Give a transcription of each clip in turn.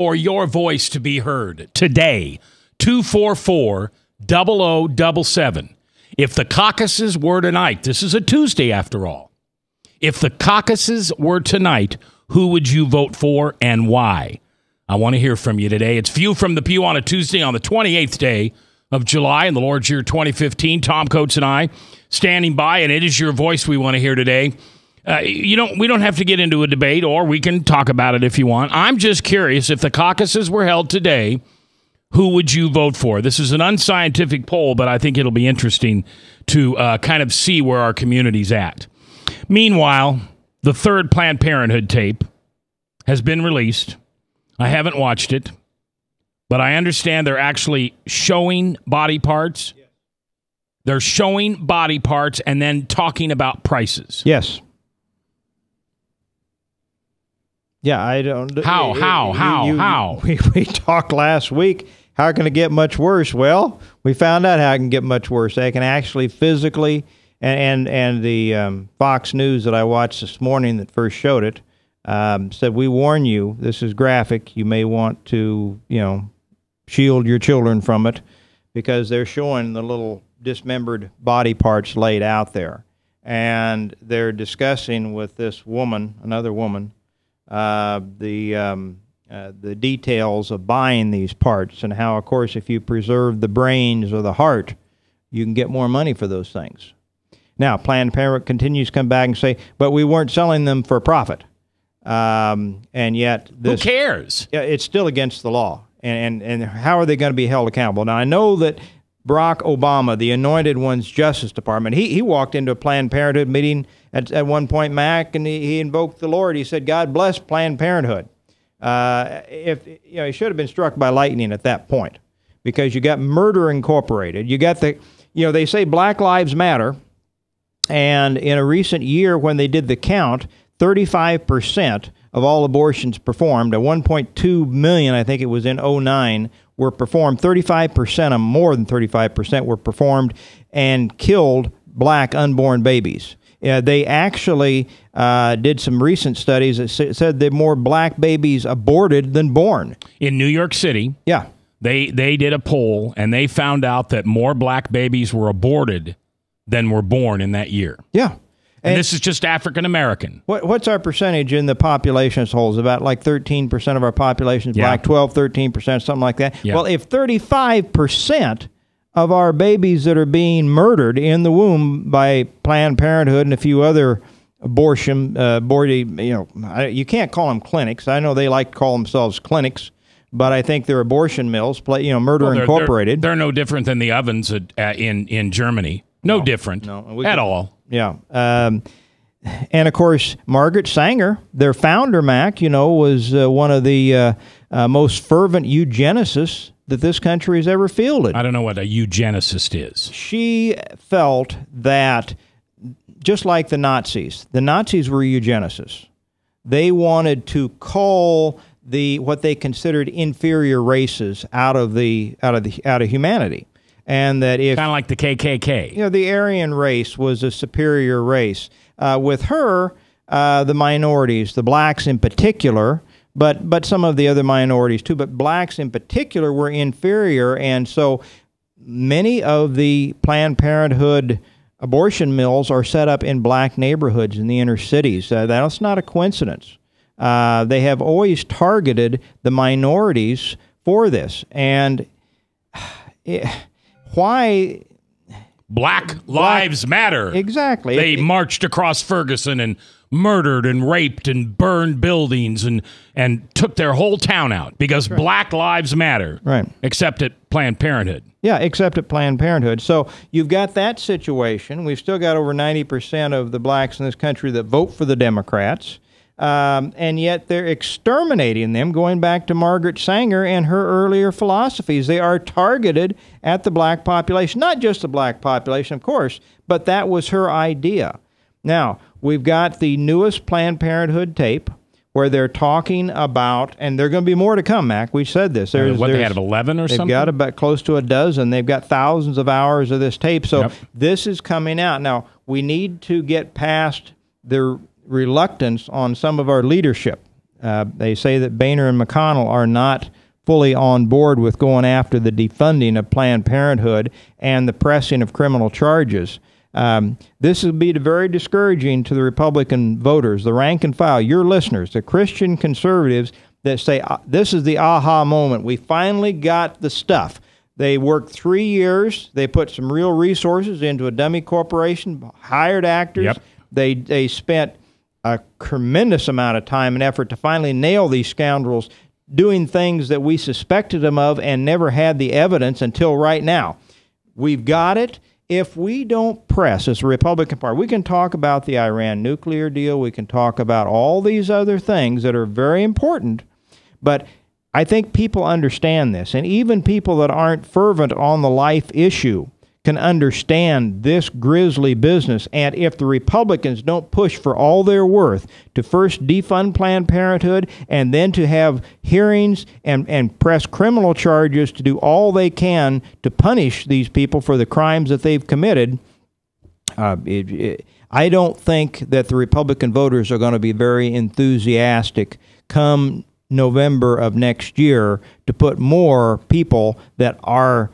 or your voice to be heard today. 244-0077. If the caucuses were tonight, this is a Tuesday after all. If the caucuses were tonight, who would you vote for and why? I want to hear from you today. It's View from the Pew on a Tuesday on the 28th day of July in the Lord's year 2015. Tom Coates and I standing by, and it is your voice we want to hear today. We don't have to get into a debate, or we can talk about it if you want. I'm just curious, if the caucuses were held today, who would you vote for? This is an unscientific poll, but I think it'll be interesting to kind of see where our community's at. Meanwhile, the third Planned Parenthood tape has been released. I haven't watched it, but I understand they're actually showing body parts. They're showing body parts and then talking about prices. Yes. Yeah, I don't... How? We talked last week, how can it get much worse? Well, we found out how it can get much worse. They can actually physically, and the Fox News that I watched this morning that first showed it, said, we warn you, this is graphic, you may want to, shield your children from it, because they're showing the little dismembered body parts laid out there. And they're discussing with this woman, another woman, the details of buying these parts, and how, of course, if you preserve the brains or the heart, you can get more money for those things. Now, Planned Parenthood continues to come back and say, but we weren't selling them for profit. And yet... Who cares? It's still against the law. And how are they going to be held accountable? Now, I know that Barack Obama, the Anointed One's Justice Department, he walked into a Planned Parenthood meeting at one point, Mac, and he invoked the Lord. He said, God bless Planned Parenthood. He should have been struck by lightning at that point, because you got Murder Incorporated. You got they say Black Lives Matter, and in a recent year when they did the count, 35% of all abortions performed, at 1.2 million, I think it was in 2009, were performed. 35%, more than 35%, were performed and killed black unborn babies. They actually did some recent studies that said that more black babies aborted than born. In New York City, yeah, they did a poll, and they found out that more black babies were aborted than were born in that year. Yeah. And this is just African American. What's our percentage in the population as a whole? Is about like 13% of our population is black, 12, 13%, something like that. Yeah. Well, if 35% of our babies that are being murdered in the womb by Planned Parenthood and a few other abortion, you can't call them clinics. I know they like to call themselves clinics, but I think they're abortion mills, Murder Incorporated. They're no different than the ovens in Germany. No different at all. Yeah. And, of course, Margaret Sanger, their founder, Mac, was one of the most fervent eugenicists that this country has ever fielded. I don't know what a eugenicist is. She felt that, just like the Nazis were eugenicists. They wanted to cull what they considered inferior races out of humanity. And that if... Kind of like the KKK. The Aryan race was a superior race. With her, the minorities, the blacks in particular, but some of the other minorities too, but blacks in particular were inferior. And so many of the Planned Parenthood abortion mills are set up in black neighborhoods in the inner cities. That's not a coincidence. They have always targeted the minorities for this. And... why? Black Lives Matter. Exactly. They marched across Ferguson and murdered and raped and burned buildings and took their whole town out because Black Lives Matter. Right. Except at Planned Parenthood. Yeah, except at Planned Parenthood. So you've got that situation. We've still got over 90% of the blacks in this country that vote for the Democrats. And yet they're exterminating them, going back to Margaret Sanger and her earlier philosophies. They are targeted at the black population, not just the black population, of course, but that was her idea. Now, we've got the newest Planned Parenthood tape where they're talking about, and there are going to be more to come, Mac. We said this. They had 11 or something? They've got about close to a dozen. They've got thousands of hours of this tape. So this is coming out. Now, we need to get past the reluctance on some of our leadership They say that Boehner and McConnell are not fully on board with going after the defunding of Planned Parenthood and the pressing of criminal charges. This would be very discouraging to the Republican voters, the rank and file, your listeners, the Christian conservatives that say, this is the aha moment. We finally got the stuff. They worked 3 years. They put some real resources into a dummy corporation, hired actors. Yep. They spent a tremendous amount of time and effort to finally nail these scoundrels doing things that we suspected them of and never had the evidence until right now. We've got it. If we don't press as a Republican Party, we can talk about the Iran nuclear deal. We can talk about all these other things that are very important. But I think people understand this. And even people that aren't fervent on the life issue can understand this grisly business. And if the Republicans don't push for all they're worth to first defund Planned Parenthood and then to have hearings and press criminal charges to do all they can to punish these people for the crimes that they've committed, I don't think that the Republican voters are going to be very enthusiastic come November of next year to put more people that are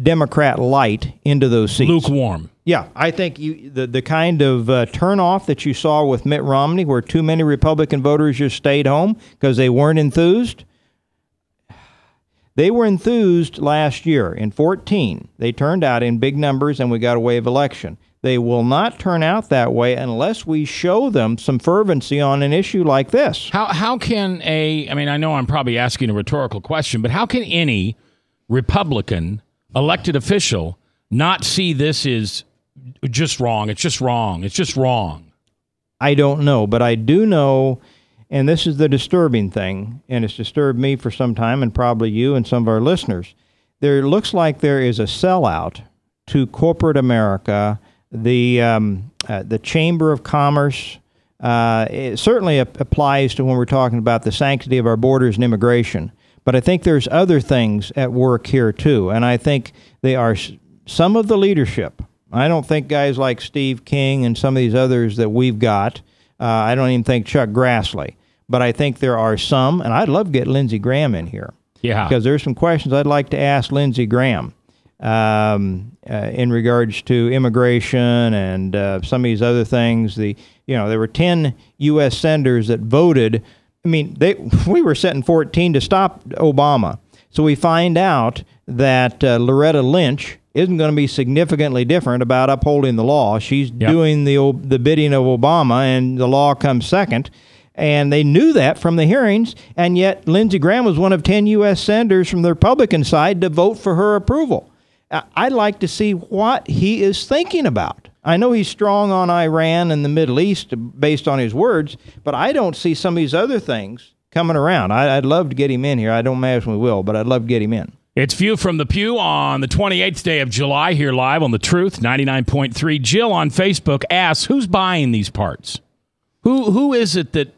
Democrat light into those seats. Lukewarm. Yeah, I think the kind of turnoff that you saw with Mitt Romney, where too many Republican voters just stayed home because they weren't enthused. They were enthused last year in 2014. They turned out in big numbers and we got a wave election. They will not turn out that way unless we show them some fervency on an issue like this. How can I mean, I know I'm probably asking a rhetorical question, but how can any Republican elected official not see this is just wrong? It's just wrong. It's just wrong. I don't know, but I do know, and this is the disturbing thing, and it's disturbed me for some time and probably you and some of our listeners. There looks like there is a sellout to corporate America. The Chamber of Commerce, it certainly applies to when we're talking about the sanctity of our borders and immigration. But I think there's other things at work here, too. And I think they are some of the leadership. I don't think guys like Steve King and some of these others that we've got, I don't even think Chuck Grassley. But I think there are some, and I'd love to get Lindsey Graham in here. Yeah. Because there's some questions I'd like to ask Lindsey Graham. In regards to immigration and some of these other things. There were 10 U.S. senators that voted. I mean, we were set in 2014 to stop Obama. So we find out that Loretta Lynch isn't going to be significantly different about upholding the law. She's doing the bidding of Obama, and the law comes second. And they knew that from the hearings, and yet Lindsey Graham was one of 10 U.S. senators from the Republican side to vote for her approval. I'd like to see what he is thinking about. I know he's strong on Iran and the Middle East based on his words, but I don't see some of these other things coming around. I'd love to get him in here. I don't imagine we will, but I'd love to get him in. It's View from the Pew on the 28th day of July here live on The Truth, 99.3. Jill on Facebook asks, who's buying these parts? Who is it that...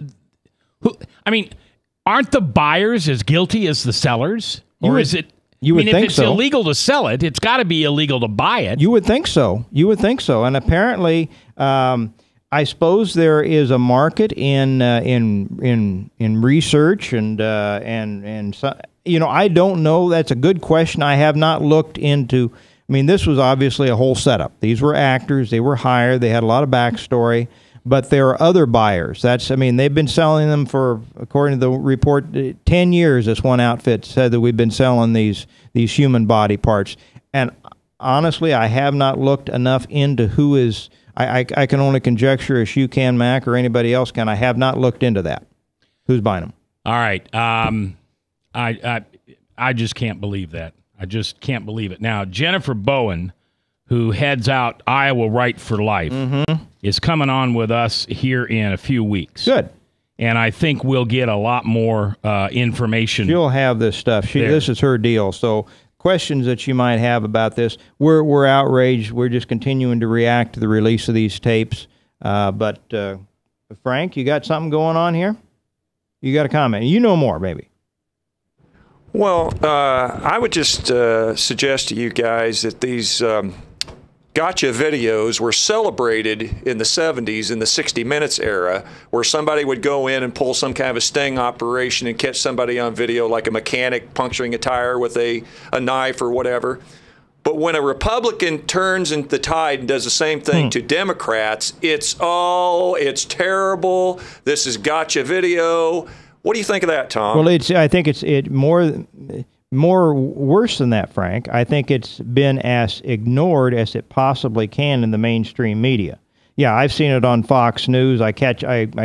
aren't the buyers as guilty as the sellers? Or is it... You would think so. If it's illegal to sell it, it's got to be illegal to buy it. You would think so. And apparently, I suppose there is a market in research and so, I don't know. That's a good question. I have not looked into. I mean, this was obviously a whole setup. These were actors. They were hired. They had a lot of backstory. But there are other buyers. They've been selling them for, according to the report, 10 years. This one outfit said that we've been selling these human body parts. And honestly, I have not looked enough into who is. I can only conjecture as you can, Mac, or anybody else can. I have not looked into that. Who's buying them? All right. I just can't believe that. I just can't believe it. Now, Jennifer Bowen, who heads out Iowa Right for Life, is coming on with us here in a few weeks. Good. And I think we'll get a lot more information. She'll have this stuff. This is her deal. So questions that you might have about this, we're outraged. We're just continuing to react to the release of these tapes. But Frank, you got something going on here? You got a comment? You know more, maybe. Well, I would just suggest to you guys that these gotcha videos were celebrated in the 70s in the 60 Minutes era, where somebody would go in and pull some kind of a sting operation and catch somebody on video, like a mechanic puncturing a tire with a knife or whatever. But when a Republican turns in the tide and does the same thing to Democrats, it's terrible. This is gotcha video. What do you think of that, Tom? Well, I think it's more worse than that, Frank. I think it's been as ignored as it possibly can in the mainstream media. Yeah, I've seen it on Fox News. I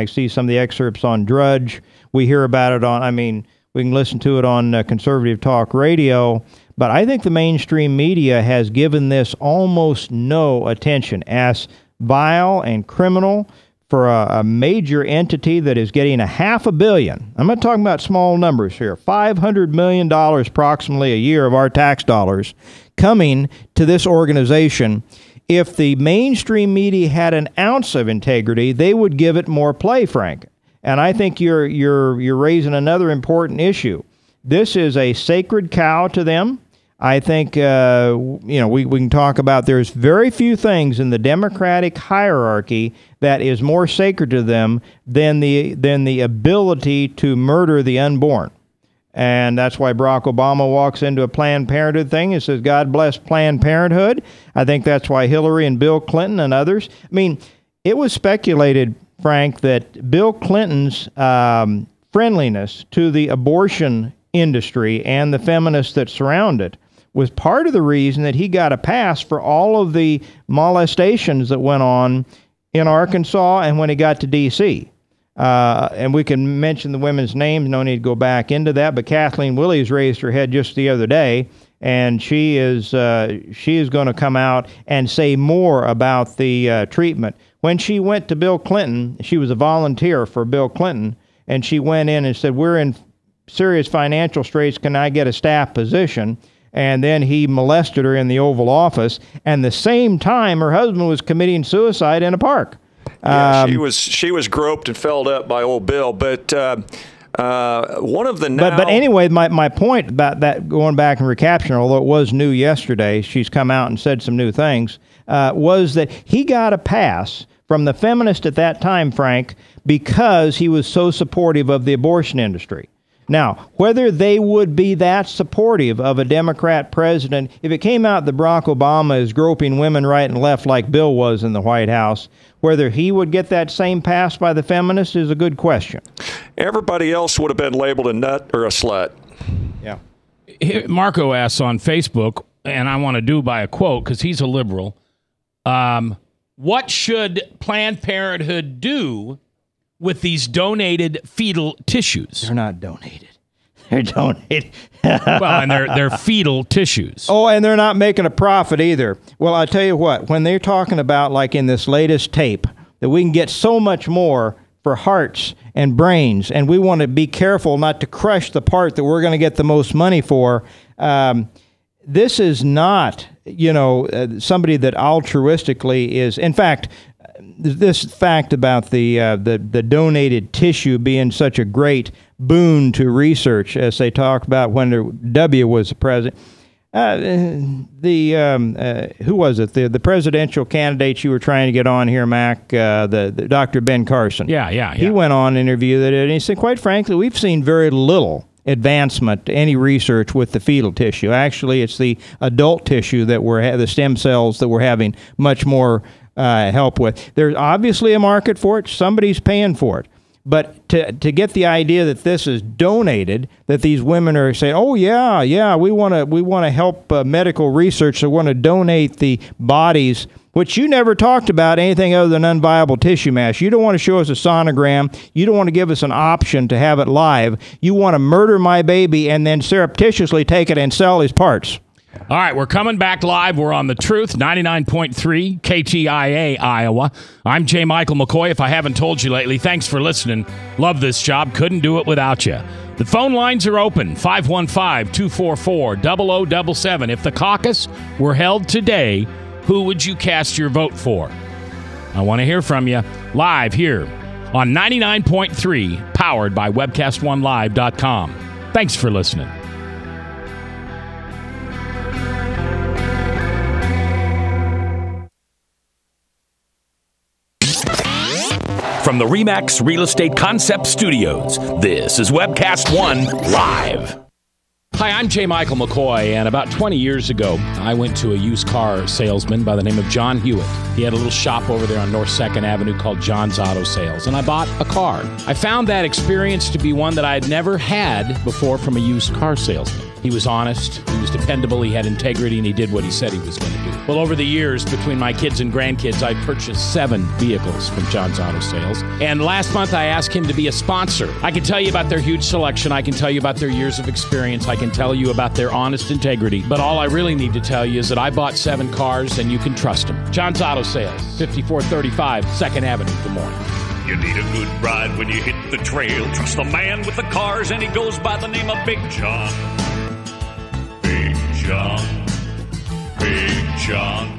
see some of the excerpts on Drudge. We hear about it on, we can listen to it on conservative talk radio. But I think the mainstream media has given this almost no attention, as vile and criminal for a major entity that is getting $500 million. I'm not talking about small numbers here. $500 million approximately a year of our tax dollars coming to this organization. If the mainstream media had an ounce of integrity, they would give it more play, Frank. And I think you're raising another important issue. This is a sacred cow to them. I think, we can talk about there's very few things in the Democratic hierarchy that is more sacred to them than the ability to murder the unborn. And that's why Barack Obama walks into a Planned Parenthood thing and says, God bless Planned Parenthood. I think that's why Hillary and Bill Clinton and others. It was speculated, Frank, that Bill Clinton's friendliness to the abortion industry and the feminists that surround it was part of the reason that he got a pass for all of the molestations that went on in Arkansas and when he got to D.C. And we can mention the women's names. No need to go back into that. But Kathleen Willies raised her head just the other day, and she is going to come out and say more about the treatment. When she went to Bill Clinton, she was a volunteer for Bill Clinton, and she went in and said, we're in serious financial straits. Can I get a staff position? And then he molested her in the Oval Office. And the same time, her husband was committing suicide in a park. Yeah, she was groped and felled up by old Bill. But one of the now... But anyway, my point about that, going back and recapturing, although it was new yesterday, she's come out and said some new things, was that he got a pass from the feminist at that time, Frank, because he was so supportive of the abortion industry. Now, whether they would be that supportive of a Democrat president, if it came out that Barack Obama is groping women right and left like Bill was in the White House, whether he would get that same pass by the feminists is a good question. Everybody else would have been labeled a nut or a slut. Yeah. Marco asks on Facebook, and I want to do by a quote because he's a liberal, what should Planned Parenthood do with these donated fetal tissues? They're not donated. They're donated. Well, and they're fetal tissues. Oh, and they're not making a profit either. Well, I'll tell you what, when they're talking about, like in this latest tape, that we can get so much more for hearts and brains, and we want to be careful not to crush the part that we're going to get the most money for, this is not, somebody that altruistically is, in fact, this fact about the donated tissue being such a great boon to research, as they talked about when W was the president. Who was it? The presidential candidate you were trying to get on here, Mac, the Dr. Ben Carson. Yeah. He went on and interviewed it, and he said, quite frankly, we've seen very little advancement to any research with the fetal tissue. Actually, it's the adult tissue that the stem cells that we're having much more help with. There's obviously a market for it. Somebody's paying for it. But to get the idea that this is donated, that these women are saying, oh, yeah, we want to help medical research, so we want to donate the bodies, which you never talked about anything other than unviable tissue mass. You don't want to show us a sonogram. You don't want to give us an option to have it live. You want to murder my baby and then surreptitiously take it and sell his parts. All right, we're coming back live. We're on The Truth, 99.3 KTIA, Iowa. I'm J. Michael McCoy. If I haven't told you lately, thanks for listening. Love this job. Couldn't do it without you. The phone lines are open, 515-244-0077. If the caucus were held today, who would you cast your vote for? I want to hear from you live here on 99.3, powered by webcast1live.com. Thanks for listening. From the RE/MAX Real Estate Concept Studios, this is Webcast One Live. Hi, I'm J. Michael McCoy, and about 20 years ago, I went to a used car salesman by the name of John Hewitt. He had a little shop over there on North 2nd Avenue called John's Auto Sales, and I bought a car. I found that experience to be one that I had never had before from a used car salesman. He was honest, he was dependable, he had integrity, and he did what he said he was going to do. Well, over the years, between my kids and grandkids, I purchased 7 vehicles from John's Auto Sales. And last month, I asked him to be a sponsor. I can tell you about their huge selection. I can tell you about their years of experience. I can tell you about their honest integrity. But all I really need to tell you is that I bought 7 cars, and you can trust them. John's Auto Sales, 5435 2nd Avenue, Des Moines. You need a good ride when you hit the trail. Trust the man with the cars, and he goes by the name of Big John. Big John. Big John.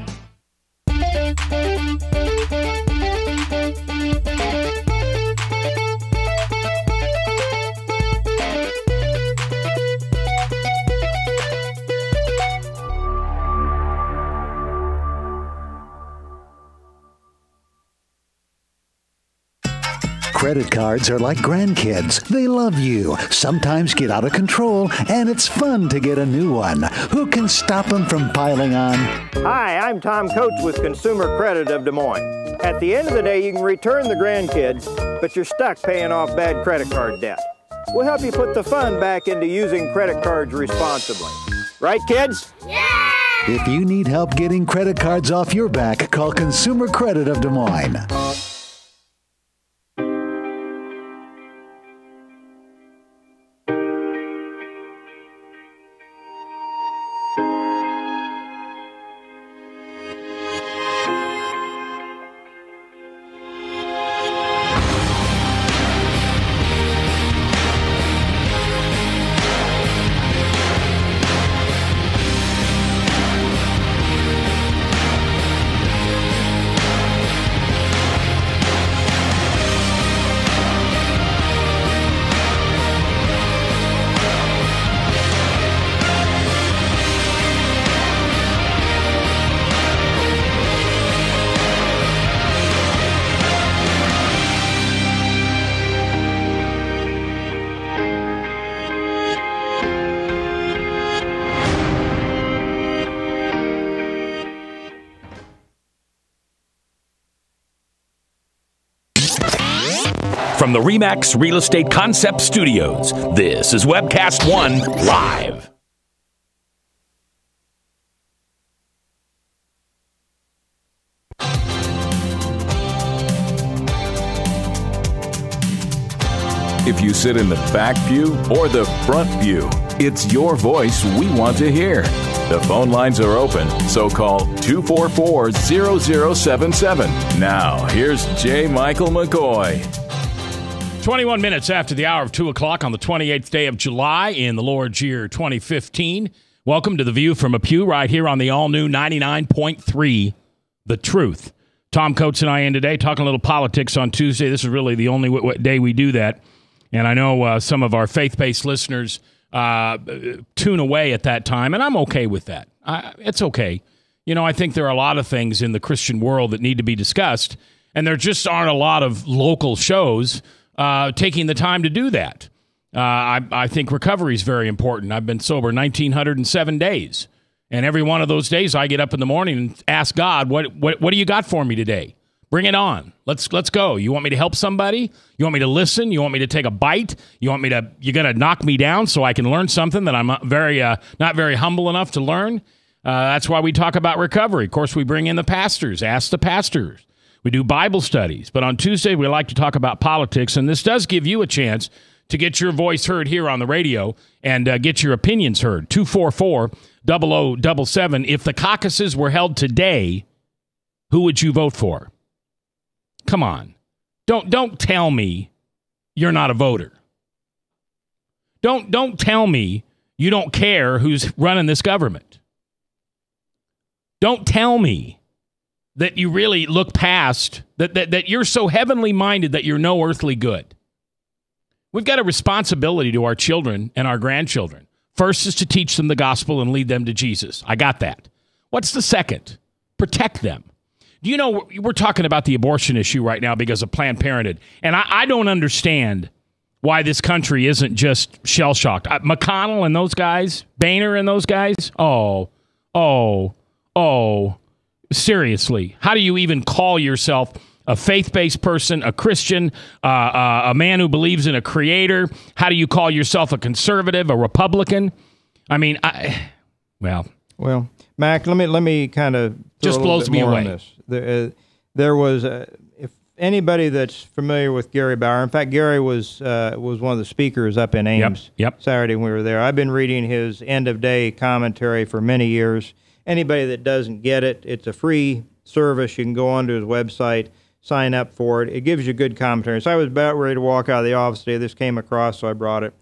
Credit cards are like grandkids. They love you, sometimes get out of control, and it's fun to get a new one. Who can stop them from piling on? Hi, I'm Tom Coates with Consumer Credit of Des Moines. At the end of the day, you can return the grandkids, but you're stuck paying off bad credit card debt. We'll help you put the fun back into using credit cards responsibly. Right, kids? Yeah! If you need help getting credit cards off your back, call Consumer Credit of Des Moines. From the RE/MAX Real Estate Concept Studios, this is Webcast One Live. If you sit in the back pew or the front pew, it's your voice we want to hear. The phone lines are open, so call 244-0077. Now, here's J. Michael McCoy. 21 minutes after the hour of 2 o'clock on the 28th day of July in the Lord's year 2015. Welcome to The View from a Pew right here on the all-new 99.3 The Truth. Tom Coates and I in today talking a little politics on Tuesday. This is really the only day we do that. And I know some of our faith-based listeners tune away at that time, and I'm okay with that. It's okay. You know, I think there are a lot of things in the Christian world that need to be discussed, and there just aren't a lot of local shows taking the time to do that. I think recovery is very important. I've been sober 1,907 days, and every one of those days I get up in the morning and ask God, what do you got for me today? Bring it on. Let's go. You want me to help somebody? You want me to listen? You want me to take a bite? You're going to knock me down so I can learn something that I'm not very humble enough to learn? That's why we talk about recovery. Of course, we bring in the pastors, ask the pastors. We do Bible studies. But on Tuesday, we like to talk about politics, and this does give you a chance to get your voice heard here on the radio and get your opinions heard. 244-0077. If the caucuses were held today, who would you vote for? Come on. Don't tell me you're not a voter. Don't tell me you don't care who's running this government. Don't tell me that you really look past, that you're so heavenly minded that you're no earthly good. We've got a responsibility to our children and our grandchildren. First is to teach them the gospel and lead them to Jesus. I got that. What's the second? Protect them. Do you know, we're talking about the abortion issue right now because of Planned Parenthood. And I don't understand why this country isn't just shell-shocked. McConnell and those guys, Boehner and those guys, seriously. How do you even call yourself a faith-based person, a Christian, a man who believes in a creator? How do you call yourself a conservative, a Republican? I mean, well, Mac, let me kind of just blows me away. There was if anybody that's familiar with Gary Bauer. In fact, Gary was one of the speakers up in Ames Saturday when we were there. I've been reading his end of day commentary for many years. Anybody that doesn't get it, it's a free service. You can go onto his website, sign up for it. It gives you good commentary. So I was about ready to walk out of the office today. This came across, so I brought it.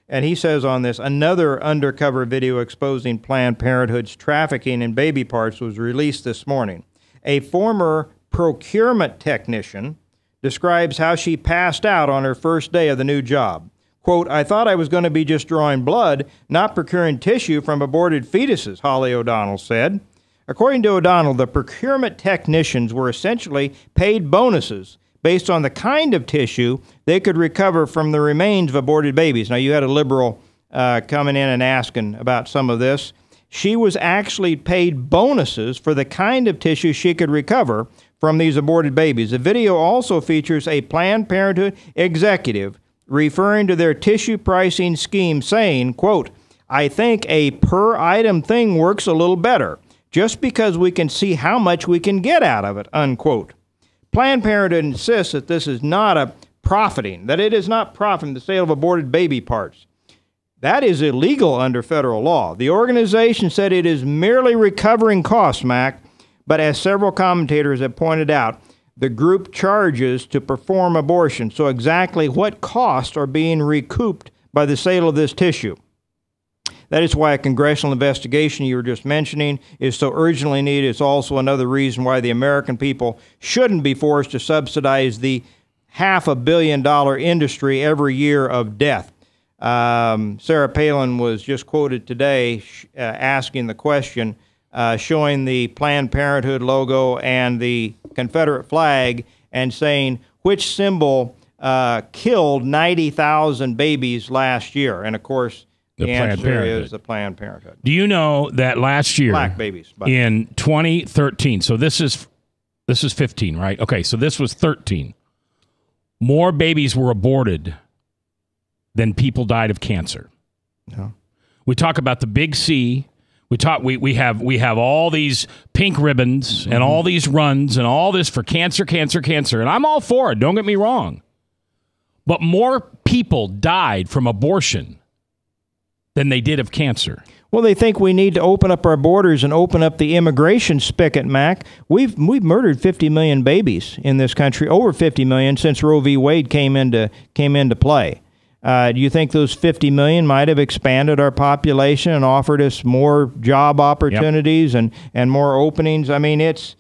And he says on this, another undercover video exposing Planned Parenthood's trafficking in baby parts was released this morning. A former procurement technician describes how she passed out on her first day of the new job. Quote, I thought I was going to be just drawing blood, not procuring tissue from aborted fetuses, Holly O'Donnell said. According to O'Donnell, the procurement technicians were essentially paid bonuses based on the kind of tissue they could recover from the remains of aborted babies. Now, you had a liberal coming in and asking about some of this. She was actually paid bonuses for the kind of tissue she could recover from these aborted babies. The video also features a Planned Parenthood executive referring to their tissue pricing scheme, saying, quote, I think a per-item thing works a little better, just because we can see how much we can get out of it, unquote. Planned Parenthood insists that this is not that it is not profiting the sale of aborted baby parts. That is illegal under federal law. The organization said it is merely recovering costs, Mac, but as several commentators have pointed out, the group charges to perform abortion. So exactly what costs are being recouped by the sale of this tissue? That is why a congressional investigation you were just mentioning is so urgently needed. It's also another reason why the American people shouldn't be forced to subsidize the $500 million industry every year of death. Sarah Palin was just quoted today asking the question, showing the Planned Parenthood logo and the Confederate flag and saying which symbol killed 90,000 babies last year. And, of course, the answer is the Planned Parenthood. Do you know that last year, black babies, in 2013, so this is 15, right? Okay, so this was 13. More babies were aborted than people died of cancer. No. We talk about the big C. We have all these pink ribbons and all these runs and all this for cancer, and I'm all for it. Don't get me wrong. But more people died from abortion than they did of cancer. Well, they think we need to open up our borders and open up the immigration spigot, Mac. We've murdered 50 million babies in this country, over 50 million since Roe v. Wade came into play. Do you think those 50 million might have expanded our population and offered us more job opportunities and more openings? I mean, it's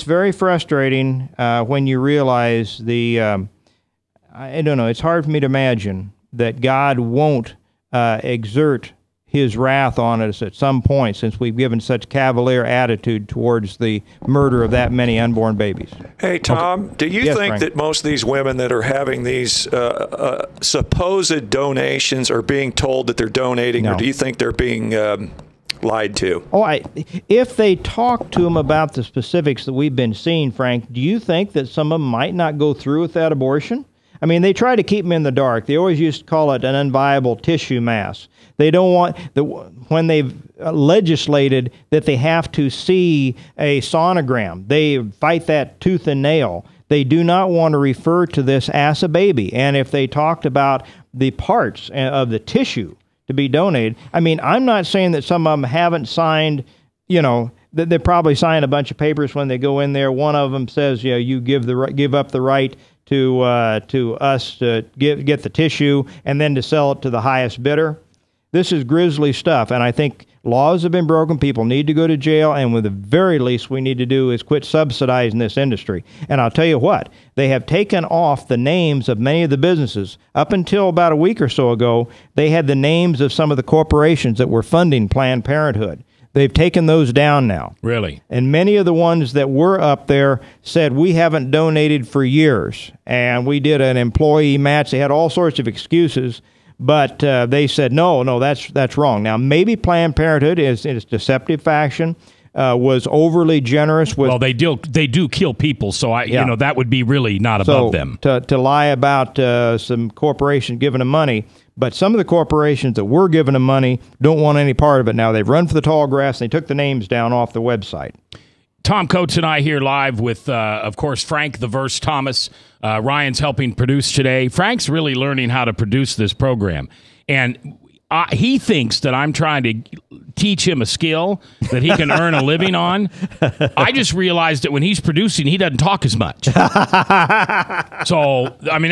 very frustrating when you realize I don't know, it's hard for me to imagine that God won't exert his wrath on us at some point, since we've given such cavalier attitude towards the murder of that many unborn babies. Hey, Tom, do you think Frank, that most of these women that are having these supposed donations are being told that they're donating, No. or do you think they're being lied to? If they talk to them about the specifics that we've been seeing, Frank, do you think that some of them might not go through with that abortion? I mean, they try to keep them in the dark. They always used to call it an unviable tissue mass. They don't want when they've legislated that they have to see a sonogram. They fight that tooth and nail. They do not want to refer to this as a baby. And if they talked about the parts of the tissue to be donated, I mean, I'm not saying that some of them haven't signed, they probably sign a bunch of papers when they go in there. One of them says, you give up the right to us to get the tissue and then to sell it to the highest bidder. This is grisly stuff, and I think laws have been broken. People need to go to jail, and with the very least we need to do is quit subsidizing this industry. And I'll tell you what, they have taken off the names of many of the businesses. Up until about a week or so ago, they had the names of some of the corporations that were funding Planned Parenthood. They've taken those down now. Really? And many of the ones that were up there said, we haven't donated for years. And we did an employee match. They had all sorts of excuses. But they said, no, that's wrong. Now, maybe Planned Parenthood, in its deceptive fashion, was overly generous with. Well, they do kill people, so that would be really not above them. To lie about some corporation giving them money, but some of the corporations that were giving them money don't want any part of it now. They've run for the tall grass, and they took the names down off the website. Tom Coates and I here live with, of course, Frank the Verse Thomas. Ryan's helping produce today. Frank's really learning how to produce this program, and he thinks that I'm trying to teach him a skill that he can earn a living on. I just realized that when he's producing, he doesn't talk as much. So, I mean,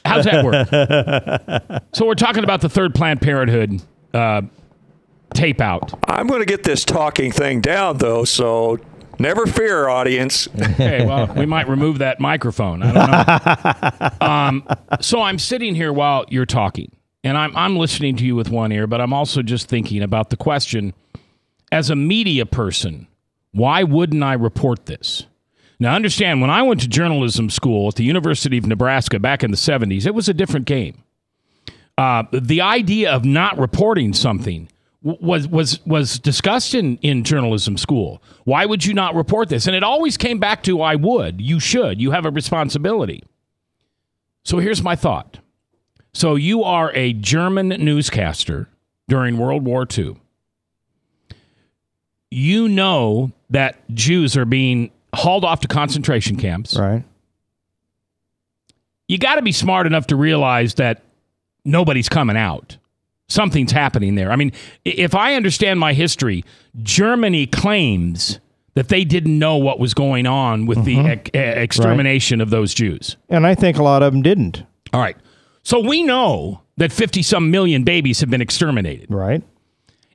how's that work? So we're talking about the third Planned Parenthood tape out. I'm going to get this talking thing down, though, so never fear, audience. Okay, well, we might remove that microphone. I don't know. So I'm sitting here while you're talking. And I'm listening to you with one ear, but I'm also just thinking about the question, as a media person, why wouldn't I report this? Now, understand, when I went to journalism school at the University of Nebraska back in the 70s, it was a different game. The idea of not reporting something was discussed in journalism school. Why would you not report this? And it always came back to, I would. You should. You have a responsibility. So here's my thought. So you are a German newscaster during World War II. You know that Jews are being hauled off to concentration camps. Right. You got to be smart enough to realize that nobody's coming out. Something's happening there. I mean, if I understand my history, Germany claims that they didn't know what was going on with the extermination of those Jews. And I think a lot of them didn't. All right. So we know that 50-some million babies have been exterminated. Right.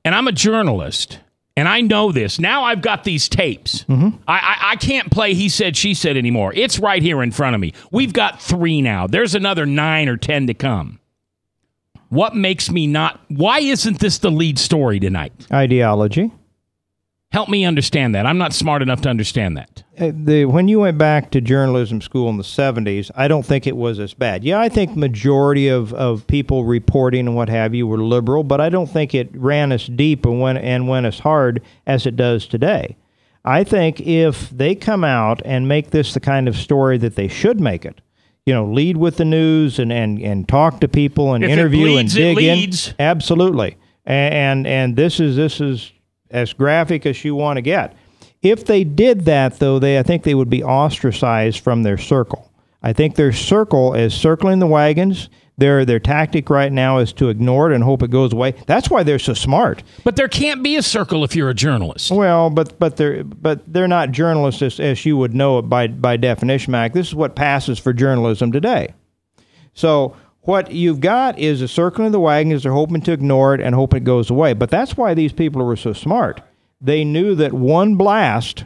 And I'm a journalist, and I know this. Now I've got these tapes. I can't play he said, she said anymore. It's right here in front of me. We've got 3 now. There's another 9 or 10 to come. What makes me not... Why isn't this the lead story tonight? Ideology. Help me understand that. I'm not smart enough to understand that. When you went back to journalism school in the 70s, I don't think it was as bad. Yeah, I think majority of people reporting and what have you were liberal, but I don't think it ran as deep and went as hard as it does today. I think if they come out and make this the kind of story that they should make it, lead with the news and talk to people and interview and dig in. Absolutely. And this is as graphic as you want to get. If they did that, though, I think they would be ostracized from their circle. I think their circle is circling the wagons. Their tactic right now is to ignore it and hope it goes away. That's why they're so smart. But there can't be a circle if you're a journalist. Well, but they're not journalists as you would know it by definition, Mac. This is what passes for journalism today. So what you've got is a circle of the wagons. They're hoping to ignore it and hope it goes away. But that's why these people were so smart. They knew that one blast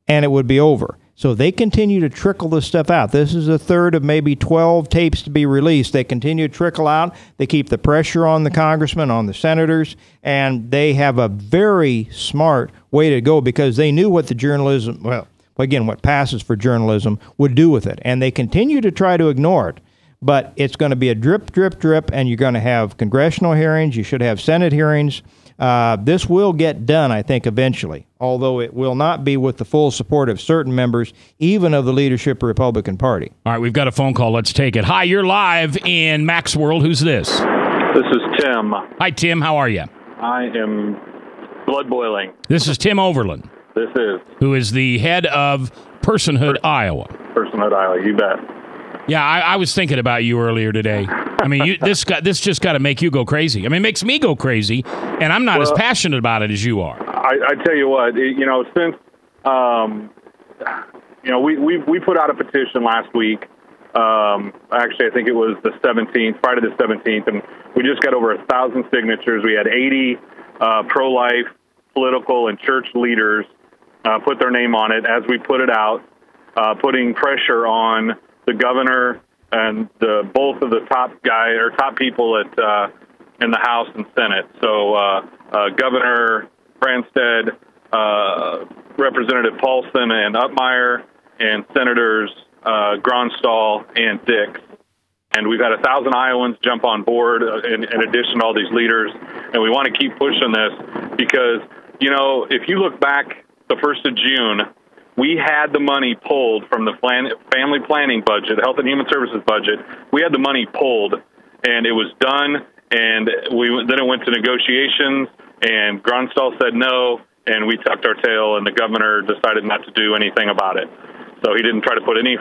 and it would be over. So they continue to trickle this stuff out. This is a third of maybe 12 tapes to be released. They continue to trickle out. They keep the pressure on the congressmen, on the senators, and they have a very smart way to go because they knew what the journalism, what passes for journalism would do with it. And they continue to try to ignore it. But it's going to be a drip, drip, drip, and you're going to have congressional hearings. You should have Senate hearings. This will get done, I think, eventually, although it will not be with the full support of certain members, even of the leadership of the Republican Party. All right, we've got a phone call. Let's take it. Hi, you're live in Mac's World. Who's this? This is Tim. Hi, Tim. How are you? I am blood boiling. This is Tim Overland. This is. Who is the head of Parenthhoood, Iowa. Parenthhoood, Iowa, you bet. Yeah, I was thinking about you earlier today. I mean, this just got to make you go crazy. I mean, it makes me go crazy, and I'm not as passionate about it as you are. I tell you what, since we put out a petition last week. Actually, I think it was the 17th, Friday the 17th, and we just got over 1,000 signatures. We had 80 pro-life, political, and church leaders put their name on it as we put it out, putting pressure on the governor and both of the top people in the House and Senate. So Governor Branstad, Representative Paulson and Upmeyer, and Senators Gronstal and Dix. And we've had 1,000 Iowans jump on board in addition to all these leaders. And we want to keep pushing this because, you know, if you look back the 1st of June, we had the money pulled from the family planning budget, Health and Human Services budget. We had the money pulled, and it was done. And then it went to negotiations, and Gronstal said no, and we tucked our tail, and the governor decided not to do anything about it. So he didn't try to put any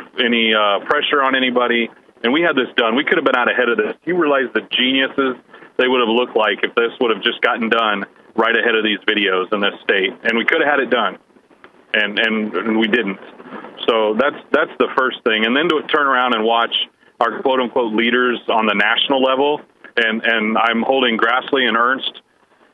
pressure on anybody. And we had this done. We could have been out ahead of this. You realize the geniuses they would have looked like if this would have just gotten done right ahead of these videos in this state. And we could have had it done, and we didn't. So that's the first thing. And then to turn around and watch our quote-unquote leaders on the national level, and I'm holding Grassley and Ernst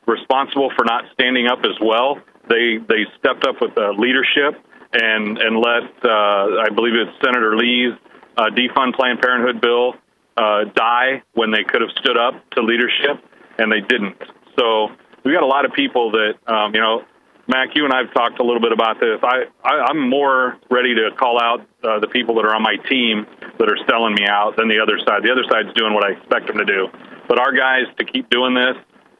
responsible for not standing up as well. They stepped up with leadership and let, I believe it's Senator Lee's defund Planned Parenthood bill die when they could have stood up to leadership, and they didn't. So we got a lot of people that, you know, Mac, you and I have talked a little bit about this. I'm more ready to call out the people that are on my team that are selling me out than the other side. The other side's doing what I expect them to do. But our guys to keep doing this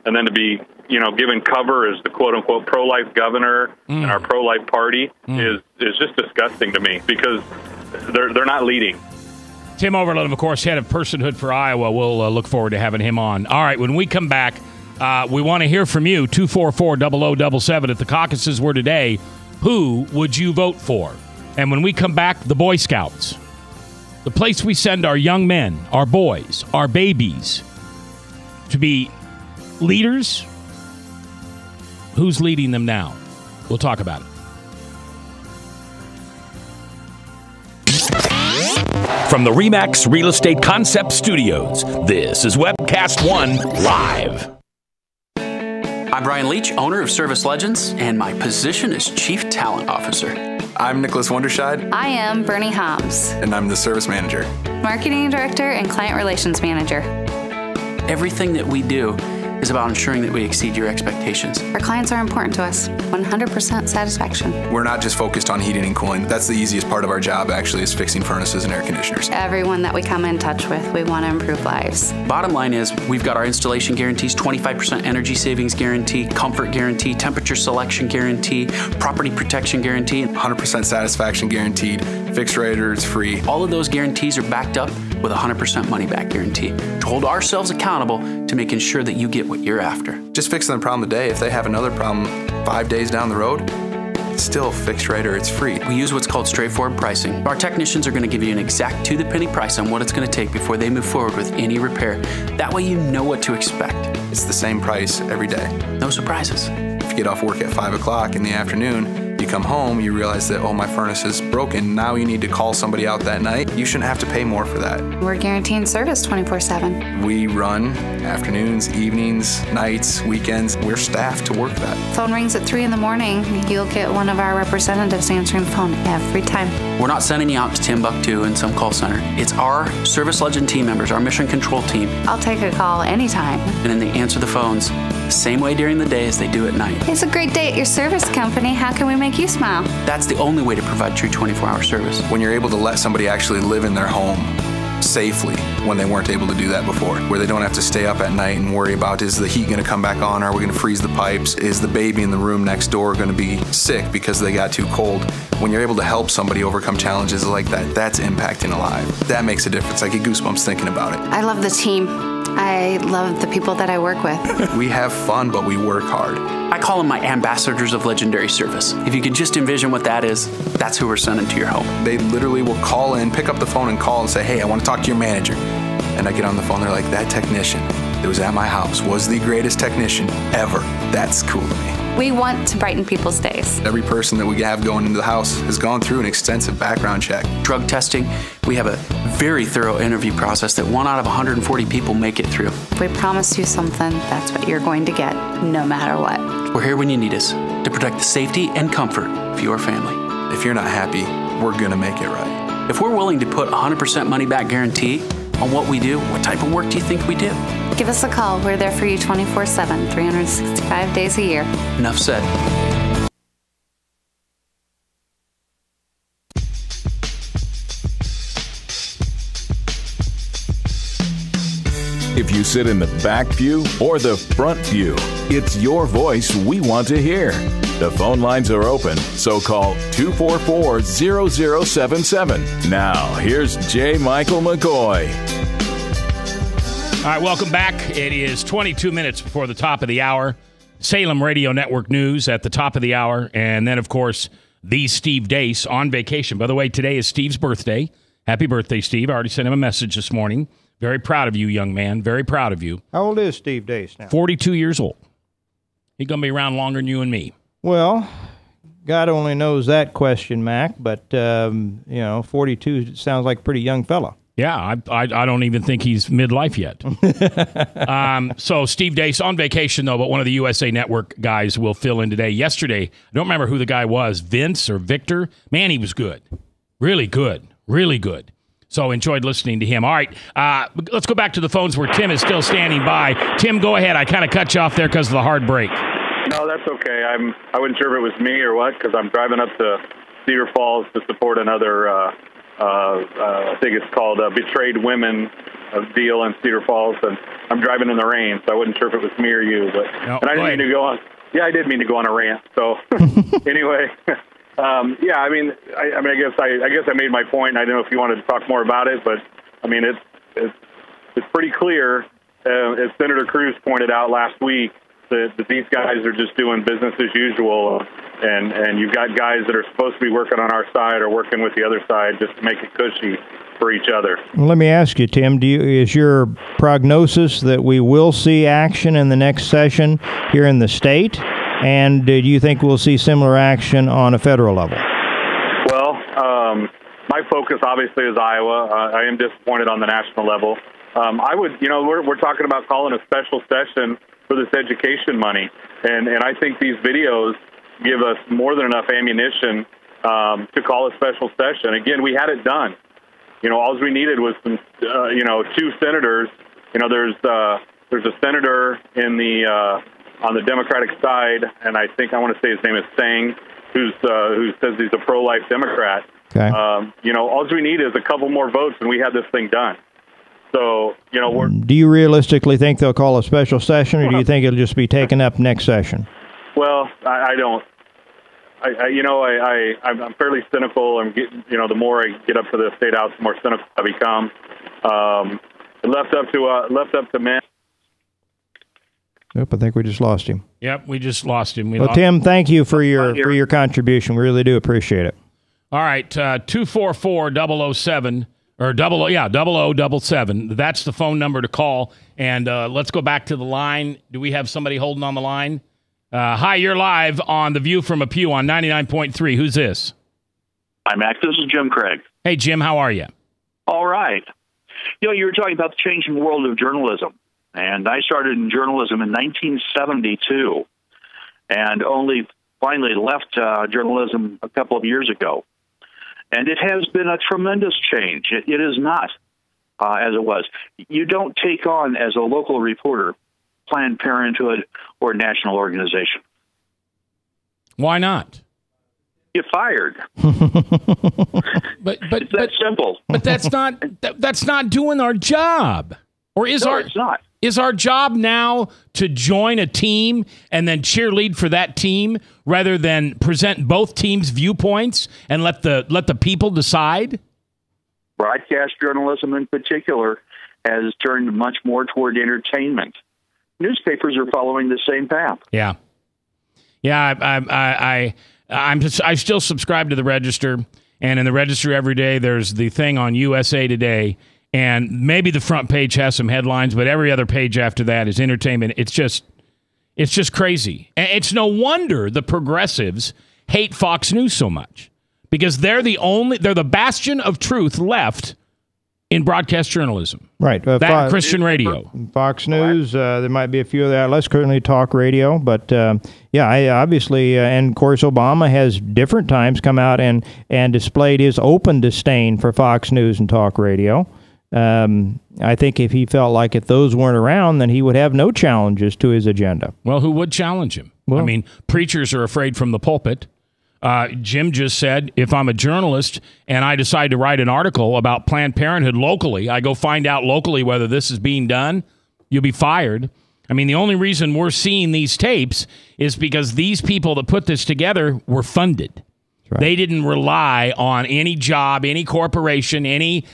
and then to be, you know, given cover as the quote-unquote pro-life governor and our pro-life party is just disgusting to me because they're not leading. Tim Overland, of course, head of Personhood for Iowa. We'll look forward to having him on. All right, when we come back, we want to hear from you, 244-0077. If the caucuses were today, who would you vote for? And when we come back, the Boy Scouts, the place we send our young men, our boys, our babies, to be leaders. Who's leading them now? We'll talk about it. From the RE/MAX Real Estate Concept Studios, this is Webcast One Live. I'm Brian Leach, owner of Service Legends, and my position is Chief Talent Officer. I'm Nicholas Wonderscheid. I am Bernie Hobbs. And I'm the Service Manager. Marketing Director and Client Relations Manager. Everything that we do is about ensuring that we exceed your expectations. Our clients are important to us. 100% satisfaction. We're not just focused on heating and cooling. That's the easiest part of our job, actually, is fixing furnaces and air conditioners. Everyone that we come in touch with, we want to improve lives. Bottom line is, we've got our installation guarantees, 25% energy savings guarantee, comfort guarantee, temperature selection guarantee, property protection guarantee. 100% satisfaction guaranteed. Fixed rate or it's free. All of those guarantees are backed up with a 100% money-back guarantee to hold ourselves accountable to making sure that you get what you're after. Just fixing the problem today. If they have another problem 5 days down the road, it's still fixed rate or it's free. We use what's called straightforward pricing. Our technicians are going to give you an exact to-the-penny price on what it's going to take before they move forward with any repair. That way you know what to expect. It's the same price every day. No surprises. If you get off work at 5 o'clock in the afternoon, you come home, you realize that, oh, my furnace is broken. Now you need to call somebody out that night. You shouldn't have to pay more for that. We're guaranteeing service 24/7. We run afternoons, evenings, nights, weekends. We're staffed to work that. Phone rings at 3 in the morning. You'll get one of our representatives answering the phone every time. We're not sending you out to Timbuktu in some call center. It's our Service Legend team members, our mission control team. I'll take a call anytime. And then they answer the phones the same way during the day as they do at night. It's a great day at your service company. How can we make you smile? That's the only way to provide true 24-hour service. When you're able to let somebody actually live in their home safely when they weren't able to do that before, where they don't have to stay up at night and worry about, is the heat going to come back on? Are we going to freeze the pipes? Is the baby in the room next door going to be sick because they got too cold? When you're able to help somebody overcome challenges like that, that's impacting a life. That makes a difference. I get goosebumps thinking about it. I love the team. I love the people that I work with. We have fun, but we work hard. I call them my ambassadors of legendary service. If you could just envision what that is, that's who we're sending to your home. They literally will call in, pick up the phone and call and say, hey, I want to talk to your manager. And I get on the phone, they're like, that technician that was at my house was the greatest technician ever. That's cool to me. We want to brighten people's days. Every person that we have going into the house has gone through an extensive background check. Drug testing, we have a very thorough interview process that 1 out of 140 people make it through. If we promise you something, that's what you're going to get, no matter what. We're here when you need us to protect the safety and comfort of your family. If you're not happy, we're going to make it right. If we're willing to put 100% money back guarantee on what we do. What type of work do you think we do? Give us a call. We're there for you 24/7, 365 days a year. Enough said. If you sit in the back pew or the front pew, it's your voice we want to hear. The phone lines are open, so call 244-0077. Now, here's J. Michael McCoy. All right, welcome back. It is 22 minutes before the top of the hour. Salem Radio Network News at the top of the hour. And then, of course, the Steve Deace on vacation. By the way, today is Steve's birthday. Happy birthday, Steve. I already sent him a message this morning. Very proud of you, young man. Very proud of you. How old is Steve Deace now? 42 years old. He's going to be around longer than you and me. Well, God only knows that question, Mac, but, 42 sounds like a pretty young fella. Yeah, I don't even think he's midlife yet. So Steve Deace on vacation, though, but one of the USA Network guys will fill in today. Yesterday, I don't remember who the guy was, Vince or Victor. Man, he was good. Really good. Really good. So enjoyed listening to him. All right, let's go back to the phones where Tim is still standing by. Tim, go ahead. I kind of cut you off there because of the hard break. No, that's okay. I wasn't sure if it was me or what, because I'm driving up to Cedar Falls to support another, I think it's called Betrayed Women deal in Cedar Falls, and I'm driving in the rain, so I wasn't sure if it was me or you. But no, and I didn't mean to go on. Yeah, I did mean to go on a rant. So anyway. I guess I made my point. I don't know if you wanted to talk more about it, but I mean, it's pretty clear, as Senator Cruz pointed out last week, that these guys are just doing business as usual, and you've got guys that are supposed to be working on our side or working with the other side just to make it cushy for each other. Well, let me ask you, Tim, is your prognosis that we will see action in the next session here in the state? And do you think we'll see similar action on a federal level? Well, my focus obviously is Iowa. I am disappointed on the national level. We're talking about calling a special session for this education money, and I think these videos give us more than enough ammunition to call a special session. Again, we had it done. All we needed was some, two senators. There's a senator in the on the Democratic side, and I want to say his name is Sang, who says he's a pro-life Democrat. Okay. All we need is a couple more votes, and we have this thing done. So, do you realistically think they'll call a special session, or do you think it'll just be taken up next session? Well, I don't. I'm fairly cynical, and the more I get up to the state house, the more cynical I become. Left up to men. Nope, I think we just lost him. Yep, we just lost him. Tim, thank you for your contribution. We really do appreciate it. All right, 244-007 or 0077. That's the phone number to call. And let's go back to the line. Do we have somebody holding on the line? Hi, you're live on The View from a Pew on 99.3. Who's this? Hi, Mac. This is Jim Craig. Hey, Jim, how are you? All right. You were talking about the changing world of journalism. And I started in journalism in 1972 and only finally left journalism a couple of years ago. And it has been a tremendous change. It is not as it was. You don't take on, as a local reporter, Planned Parenthood or a national organization. Why not? Get fired. but it's that simple. But that's not doing our job. Or is it's not. Is our job now to join a team and then cheerlead for that team rather than present both teams' viewpoints and let the people decide? Broadcast journalism in particular has turned much more toward entertainment. Newspapers are following the same path. Yeah. I still subscribe to the Register, and in the Register every day there's the thing on USA Today. And maybe the front page has some headlines, but every other page after that is entertainment. It's just crazy. And it's no wonder the progressives hate Fox News so much, because they're the bastion of truth left in broadcast journalism. Right. Christian radio. Fox News, there might be a few of that. Let's currently talk radio. But, obviously, and of course, Obama has different times come out and displayed his open disdain for Fox News and talk radio. I think if he felt like if those weren't around, then he would have no challenges to his agenda. Well, who would challenge him? Well, I mean, preachers are afraid from the pulpit. Jim just said, if I'm a journalist and I decide to write an article about Planned Parenthood locally, I go find out locally whether this is being done, you'll be fired. I mean, the only reason we're seeing these tapes is because these people that put this together were funded. Right. They didn't rely on any job, any corporation, anything.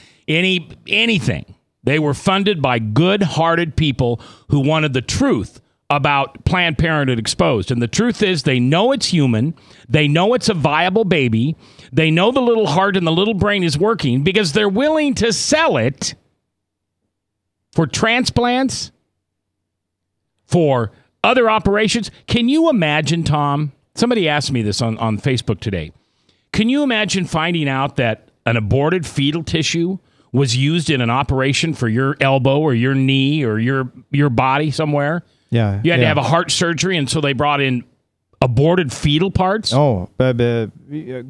They were funded by good-hearted people who wanted the truth about Planned Parenthood exposed. And the truth is they know it's human. They know it's a viable baby. They know the little heart and the little brain is working because they're willing to sell it for transplants, for other operations. Can you imagine, Tom? Somebody asked me this on Facebook today. Can you imagine finding out that an aborted fetal tissue was used in an operation for your elbow or your knee or your body somewhere? Yeah. You had to have a heart surgery, and so they brought in aborted fetal parts? Oh,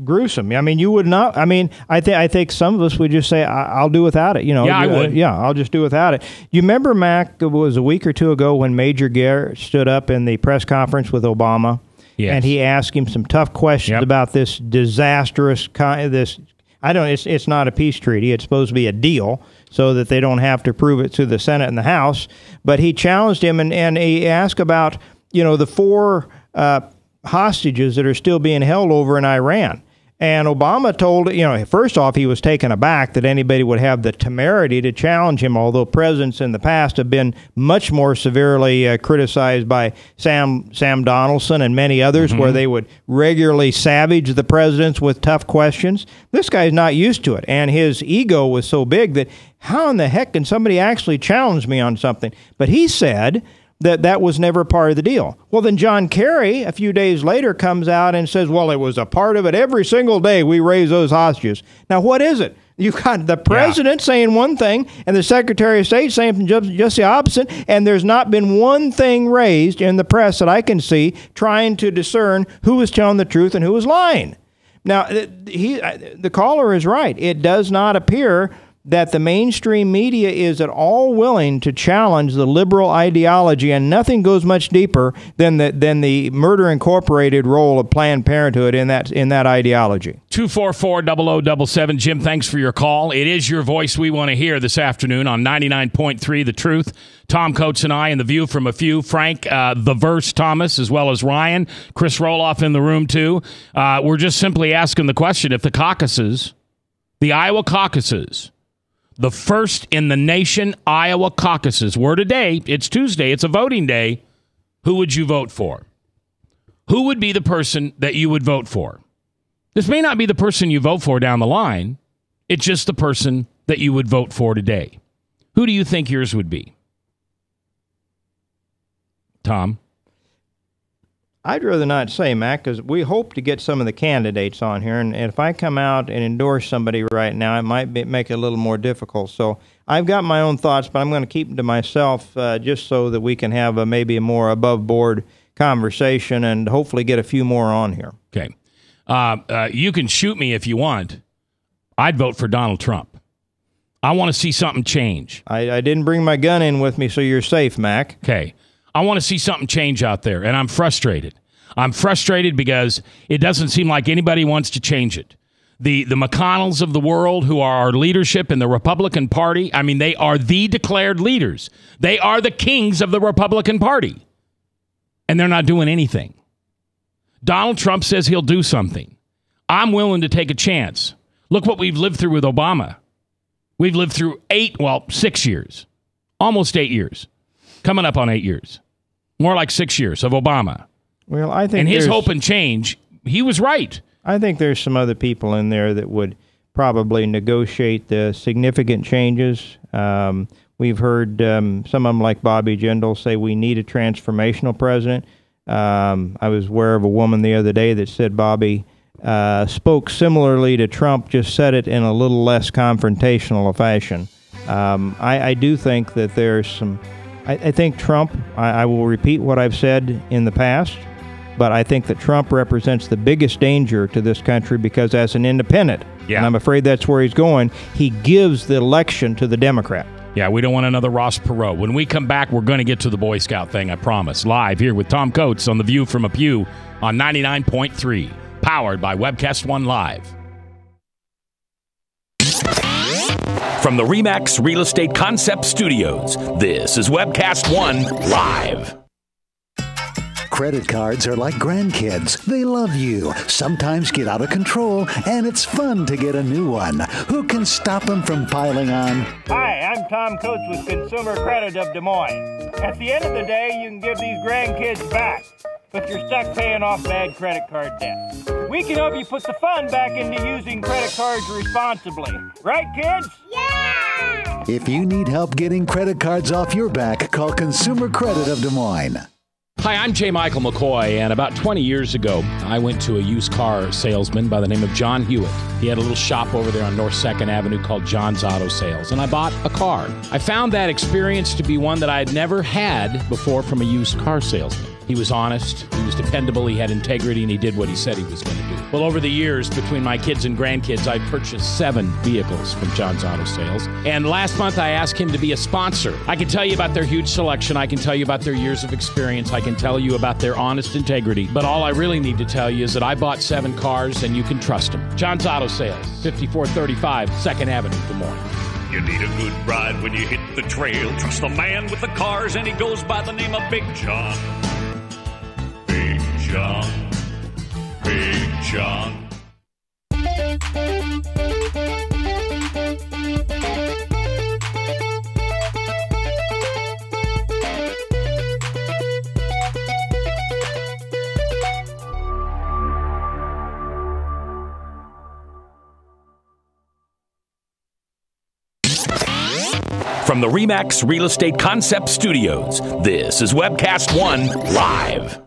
gruesome. I mean, you would not. I mean, I think some of us would just say, I'll do without it. You know, yeah, I would. Yeah, I'll just do without it. You remember, Mac, it was a week or two ago when Major Garrett stood up in the press conference with Obama, and he asked him some tough questions about this disastrous it's not a peace treaty. It's supposed to be a deal so that they don't have to prove it to the Senate and the House. But he challenged him, and he asked about, the 4 hostages that are still being held over in Iran. And Obama told, first off, he was taken aback that anybody would have the temerity to challenge him, although presidents in the past have been much more severely criticized by Sam Donaldson and many others, where they would regularly savage the presidents with tough questions. This guy's not used to it, and his ego was so big that how in the heck can somebody actually challenge me on something? But he said that was never part of the deal. Well, then John Kerry, a few days later, comes out and says, well, it was a part of it. Every single day we raise those hostages. Now, what is it? You've got the president saying one thing and the Secretary of State saying just the opposite, and there's not been one thing raised in the press that I can see trying to discern who is telling the truth and who is lying. Now, the caller is right. It does not appear that the mainstream media is at all willing to challenge the liberal ideology, and nothing goes much deeper than the Murder Incorporated role of Planned Parenthood in that ideology. 244-0077. Jim, thanks for your call. It is your voice we want to hear this afternoon on 99.3 The Truth. Tom Coates and I in the View from a Few. Frank, the Verse Thomas, as well as Ryan. Chris Roloff in the room, too. We're just simply asking the question, if the caucuses, the Iowa caucuses, the first in the nation Iowa caucuses were today, it's Tuesday, it's a voting day, who would you vote for? Who would be the person that you would vote for? This may not be the person you vote for down the line. It's just the person that you would vote for today. Who do you think yours would be? Tom? I'd rather not say, Mac, because we hope to get some of the candidates on here, and if I come out and endorse somebody right now, it might make it a little more difficult. So I've got my own thoughts, but I'm going to keep them to myself just so that we can have maybe a more above-board conversation and hopefully get a few more on here. Okay. You can shoot me if you want. I'd vote for Donald Trump. I want to see something change. I didn't bring my gun in with me, so you're safe, Mac. Okay. I want to see something change out there, and I'm frustrated. I'm frustrated because it doesn't seem like anybody wants to change it. The McConnells of the world, who are our leadership in the Republican Party, I mean, they are the declared leaders. They are the kings of the Republican Party, and they're not doing anything. Donald Trump says he'll do something. I'm willing to take a chance. Look what we've lived through with Obama. We've lived through 6 years, almost 8 years, coming up on 8 years. More like 6 years of Obama. Well, I think, and his hope and change, he was right. I think there's some other people in there that would probably negotiate the significant changes. We've heard some of them, like Bobby Jindal, say we need a transformational president. I was aware of a woman the other day that said Bobby spoke similarly to Trump, just said it in a little less confrontational a fashion. I do think that there's some... I think Trump, I will repeat what I've said in the past, but I think that Trump represents the biggest danger to this country because as an independent, Yeah. And I'm afraid that's where he's going. He gives the election to the Democrat. Yeah, we don't want another Ross Perot. When we come back, we're going to get to the Boy Scout thing, I promise. Live here with Tom Coates on The View from a Pew on 99.3. Powered by Webcast One Live. From the RE/MAX Real Estate Concept Studios, this is Webcast One Live. Credit cards are like grandkids. They love you, sometimes get out of control, and it's fun to get a new one. Who can stop them from piling on? Hi, I'm Tom Coates with Consumer Credit of Des Moines. At the end of the day, you can give these grandkids back if you're stuck paying off bad credit card debt. We can help you put the fun back into using credit cards responsibly. Right, kids? Yeah! If you need help getting credit cards off your back, call Consumer Credit of Des Moines. Hi, I'm J. Michael McCoy, and about 20 years ago, I went to a used car salesman by the name of John Hewitt. He had a little shop over there on North 2nd Avenue called John's Auto Sales, and I bought a car. I found that experience to be one that I had never had before from a used car salesman. He was honest, he was dependable, he had integrity, and he did what he said he was going to do. Well, over the years, between my kids and grandkids, I've purchased 7 vehicles from John's Auto Sales. And last month, I asked him to be a sponsor. I can tell you about their huge selection. I can tell you about their years of experience. I can tell you about their honest integrity. But all I really need to tell you is that I bought 7 cars, and you can trust them. John's Auto Sales, 5435 2nd Avenue, Des Moines. You need a good ride when you hit the trail. Trust the man with the cars, and he goes by the name of Big John. Big John. Big John. From the RE/MAX Real Estate Concept Studios, this is Webcast One Live.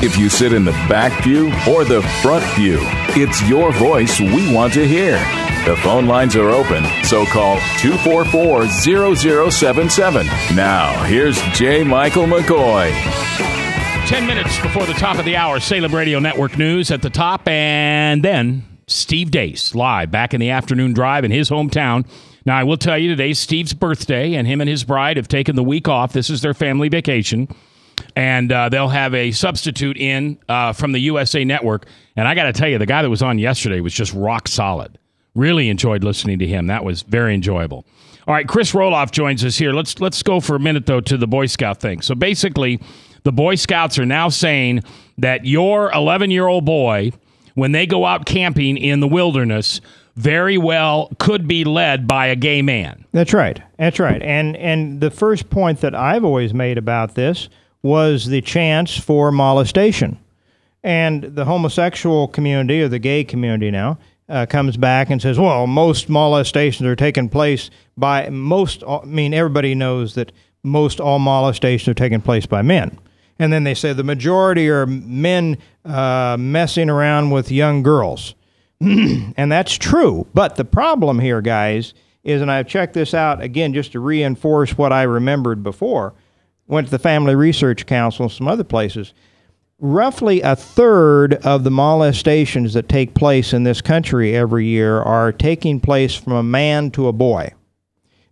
If you sit in the back pew or the front pew, it's your voice we want to hear. The phone lines are open, so call 244-0077. Now, here's J. Michael McCoy. 10 minutes before the top of the hour, Salem Radio Network News at the top, and then Steve Dace live back in the afternoon drive in his hometown. Now, I will tell you, today's Steve's birthday, and him and his bride have taken the week off. This is their family vacation, and they'll have a substitute in from the USA Network. And I got to tell you, the guy that was on yesterday was just rock solid. Really enjoyed listening to him. That was very enjoyable. All right, Chris Roloff joins us here. Let's go for a minute, though, to the Boy Scout thing. So basically, the Boy Scouts are now saying that your 11-year-old boy, when they go out camping in the wilderness, very well could be led by a gay man. That's right. That's right. And the first point that I've always made about this was the chance for molestation. And the homosexual community, or the gay community now, comes back and says, well, most molestations are taking place by most, I mean, everybody knows that most all molestations are taking place by men. And then they say the majority are men messing around with young girls. And that's true. But the problem here, guys, is, and I've checked this out again just to reinforce what I remembered before, went to the Family Research Council and some other places, roughly a third of the molestations that take place in this country every year are taking place from a man to a boy.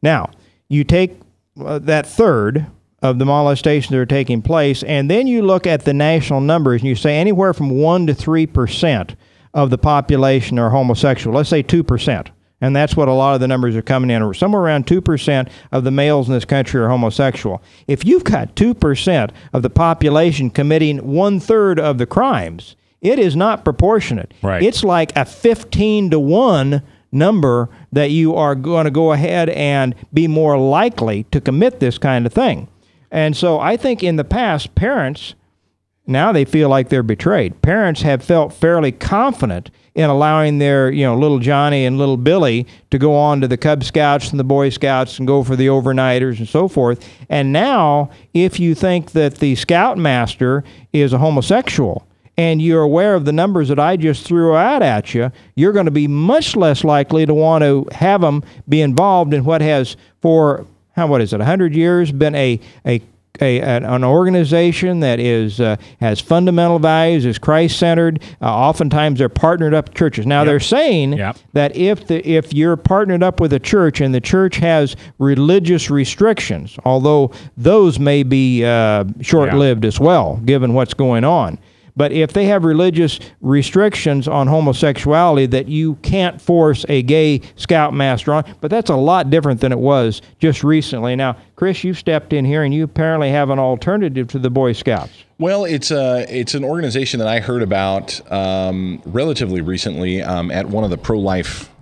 Now, you take that third of the molestations that are taking place, and then you look at the national numbers, and you say anywhere from 1 to 3% of the population are homosexual. Let's say 2%. And that's what a lot of the numbers are coming in. Somewhere around 2% of the males in this country are homosexual. If you've got 2% of the population committing 1/3 of the crimes, it is not proportionate. Right. It's like a 15-to-1 number that you are going to go ahead and be more likely to commit this kind of thing. And so I think in the past, parents, now they feel like they're betrayed. Parents have felt fairly confident in allowing their, little Johnny and little Billy to go on to the Cub Scouts and the Boy Scouts and go for the overnighters and so forth. And now, if you think that the scoutmaster is a homosexual and you're aware of the numbers that I just threw out at you, you're going to be much less likely to want to have them be involved in what has for, 100 years been an organization that is has fundamental values, is Christ-centered. Oftentimes they're partnered up with churches. Now they're saying that if you're partnered up with a church and the church has religious restrictions, although those may be short-lived as well, given what's going on. But if they have religious restrictions on homosexuality that you can't force a gay scoutmaster on, but that's a lot different than it was just recently. Now, Chris, you've stepped in here and you apparently have an alternative to the Boy Scouts. Well, it's an organization that I heard about relatively recently at one of the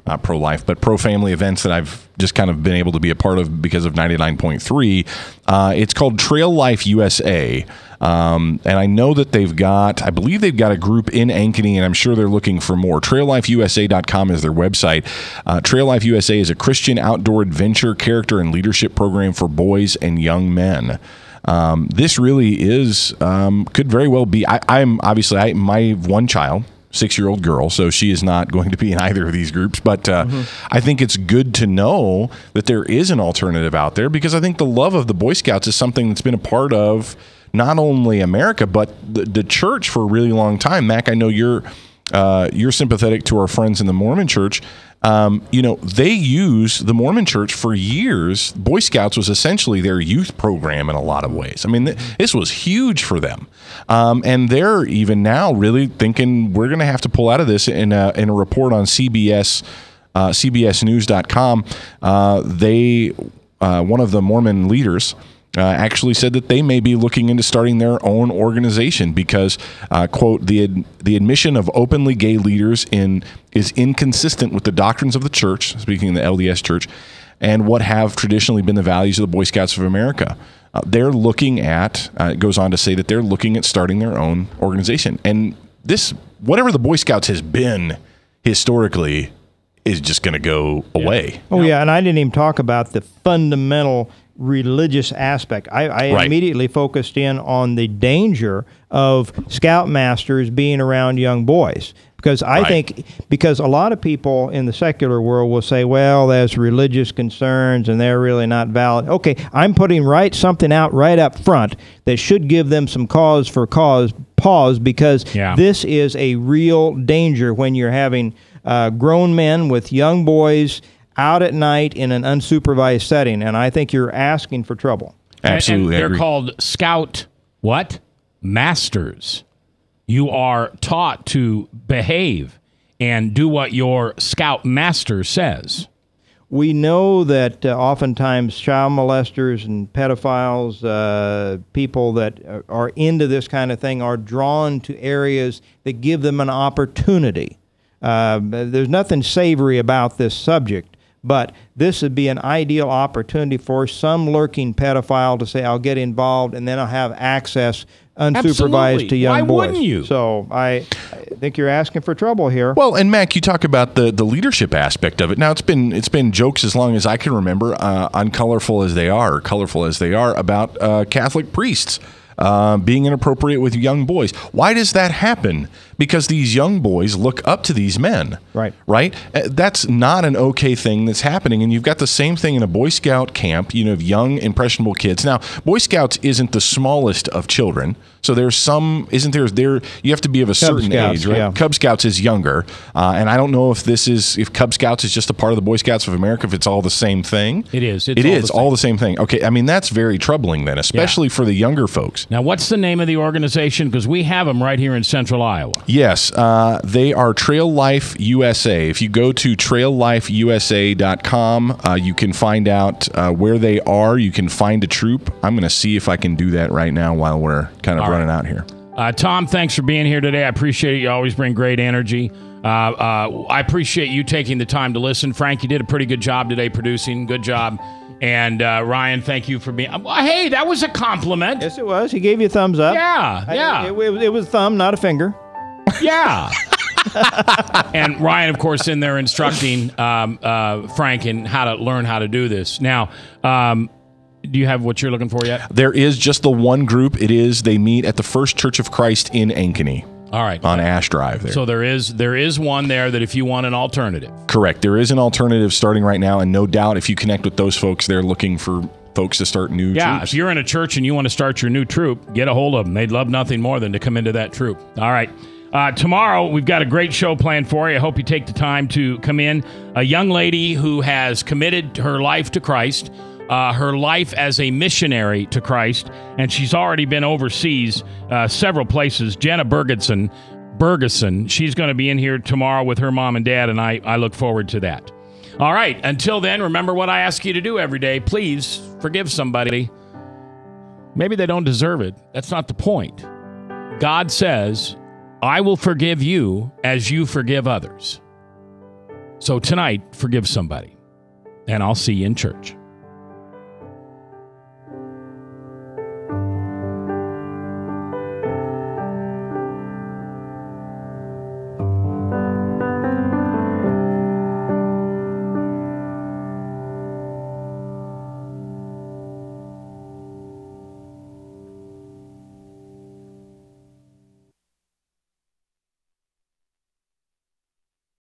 not pro-life, but pro-family events that I've just kind of been able to be a part of because of 99.3. It's called Trail Life USA. And I know that I believe they've got a group in Ankeny, and I'm sure they're looking for more. TrailLifeUSA.com is their website. Trail Life USA is a Christian outdoor adventure, character, and leadership program for boys and young men. This really is, could very well be, my one child, 6-year-old girl, so she is not going to be in either of these groups. But I think it's good to know that there is an alternative out there, because I think the love of the Boy Scouts is something that's been a part of not only America, but the church for a really long time. Mac, I know you're sympathetic to our friends in the Mormon Church. They use the Mormon Church for years. Boy Scouts was essentially their youth program in a lot of ways. I mean, this was huge for them. And they're even now really thinking we're going to have to pull out of this. In a report on CBS, CBSNews.com, one of the Mormon leaders actually said that they may be looking into starting their own organization because, quote, the admission of openly gay leaders is inconsistent with the doctrines of the church, speaking of the LDS Church, and what have traditionally been the values of the Boy Scouts of America. They're looking at, it goes on to say that they're looking at starting their own organization. And this, whatever the Boy Scouts has been historically, is just going to go away. Oh, yeah, and I didn't even talk about the fundamental religious aspect. I immediately focused in on the danger of scoutmasters being around young boys. Because I think, because a lot of people in the secular world will say, well, there's religious concerns and they're really not valid. Okay, I'm putting something out right up front that should give them some pause, because this is a real danger when you're having grown men with young boys out at night in an unsupervised setting, and I think you're asking for trouble. Absolutely, and they're called scout masters. You are taught to behave and do what your scout master says. We know that oftentimes child molesters and pedophiles, people that are into this kind of thing, are drawn to areas that give them an opportunity. There's nothing savory about this subject. But this would be an ideal opportunity for some lurking pedophile to say, I'll get involved, and then I'll have access unsupervised to young boys. Why wouldn't you? So I think you're asking for trouble here. Well, and Mac, you talk about the leadership aspect of it. Now, it's been jokes as long as I can remember, colorful as they are, about Catholic priests being inappropriate with young boys. Why does that happen? Because these young boys look up to these men. Right? That's not an okay thing that's happening. And you've got the same thing in a Boy Scout camp, of young, impressionable kids. Now, Boy Scouts isn't the smallest of children. So there's some, you have to be of a certain age, right? Yeah. Cub Scouts is younger. And I don't know if Cub Scouts is just a part of the Boy Scouts of America, if it's all the same thing. It is. It is all the same thing. Okay, I mean, that's very troubling then, especially for the younger folks. Now, what's the name of the organization? Because we have them right here in Central Iowa. Yes, they are Trail Life USA. If you go to TrailLifeUSA.com, you can find out where they are. You can find a troop. I'm going to see if I can do that right now while we're kind of running out here. Tom, thanks for being here today. I appreciate it. You always bring great energy. I appreciate you taking the time to listen. Frank, you did a pretty good job today producing. Good job. And Ryan, thank you for being... hey, that was a compliment. Yes, it was. He gave you a thumbs up. Yeah. It was a thumb, not a finger. Yeah. And Ryan, of course, in there instructing Frank in how to learn how to do this. Now, do you have what you're looking for yet? There is just the one group. They meet at the First Church of Christ in Ankeny. All right. On Ash Drive there. So there is one there that if you want an alternative. Correct. There is an alternative starting right now, and no doubt if you connect with those folks, they're looking for folks to start new troops. If you're in a church and you want to start your new troop, get a hold of them. They'd love nothing more than to come into that troop. All right. Tomorrow, we've got a great show planned for you. I hope you take the time to come in. A young lady who has committed her life to Christ, her life as a missionary to Christ, and she's already been overseas several places. Jenna Bergeson, she's going to be in here tomorrow with her mom and dad, and I look forward to that. All right, until then, remember what I ask you to do every day. Please forgive somebody. Maybe they don't deserve it. That's not the point. God says, I will forgive you as you forgive others. So tonight, forgive somebody, and I'll see you in church.